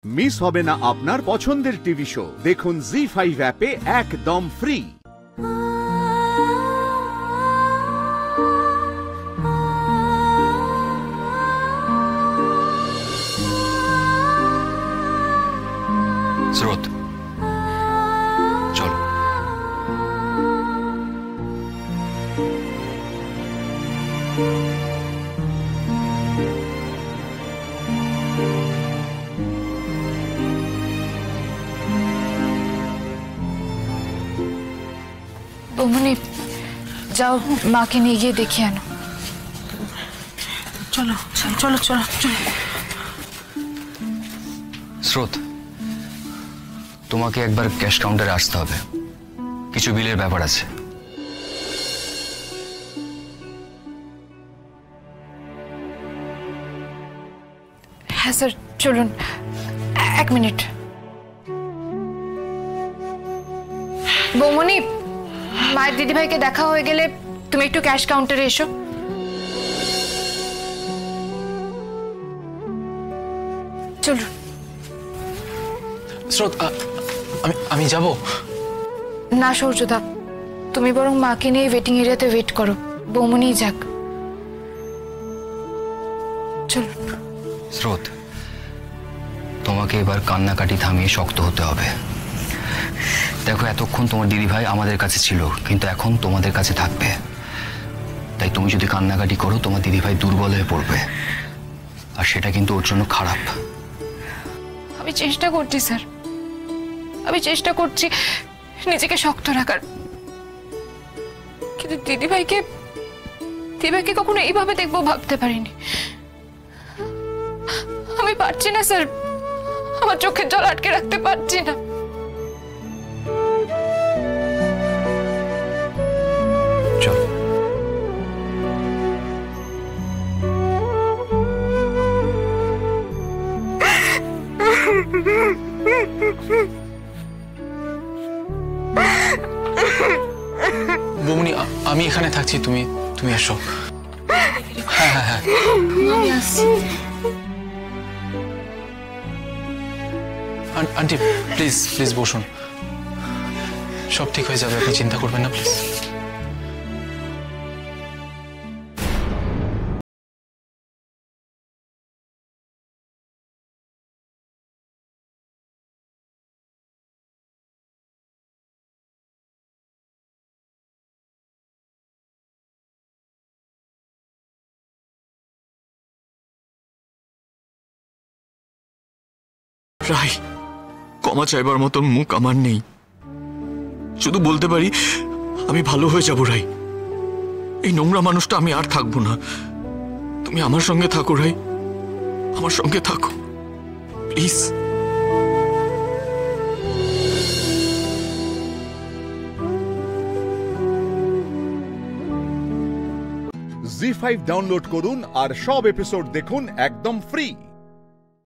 Miss হবে না আপনার পছন্দের টিভি শো। দেখুন জি5 অ্যাপে একদম ফ্রি। স্রোত, চল। বৌমনি, যাও মাকে নিয়ে গিয়ে দেখিয়ে আনো। চলো চলো চলো চলো। স্রোত, তোমাকে একবার ক্যাশ কাউন্টারে আসতে হবে, কিছু বিলের ব্যাপার আছে। হ্যাঁ স্যার, চলুন। এক মিনিট। বৌমনি, মায়ের দিদিভাইকে দেখা হয়ে গেলে তুমি একটু ক্যাশ কাউন্টারে এসো। চলুন। স্রোত, আমি যাব না সূর্যদা, তুমি বরং মাকে নিয়ে ওয়েটিং এরিয়াতে ওয়েট করো, বৌমনি যাক। চলুন। স্রোত, তোমাকে এবার কান্নাকাটি থামিয়ে শক্ত হতে হবে। দেখো, এতক্ষণ তোমার দিদিভাই আমাদের কাছে ছিল, কিন্তু এখন তোমাদের কাছে থাকবে। তাই তুমি যদি কান্নাকাটি করো, তোমার দিদিভাই দুর্বল হয়ে পড়বে, আর সেটা কিন্তু ওর জন্য খারাপ। আমি চেষ্টা করছি স্যার, আমি চেষ্টা করছি নিজেকে শক্ত রাখার, কিন্তু দিদিভাইকে কখনো এইভাবে দেখবো ভাবতে পারিনি। আমি পারছি না স্যার, আমার চোখের জল আটকে রাখতে পারছি না। চল। বৌমনি, আমি এখানে থাকছি, তুমি এসো। হ্যাঁ হ্যাঁ হ্যাঁ, আমি আসছি। আন্টি প্লিজ প্লিজ বসুন, সব ঠিক হয়ে যাবে, আপনি চিন্তা করবেন না প্লিজ। রাই, ক্ষমা চাইবার মতন মুখ আমার নেই, শুধু বলতে পারি আমি ভালো হয়ে যাব। রাই, এই নোংরা মানুষটা আমি আর থাকবো না। তুমি আমার সঙ্গে থাকো রাই, আমার সঙ্গে থাকো প্লিজ। জি5 ডাউনলোড করুন আর সব এপিসোড দেখুন একদম ফ্রি।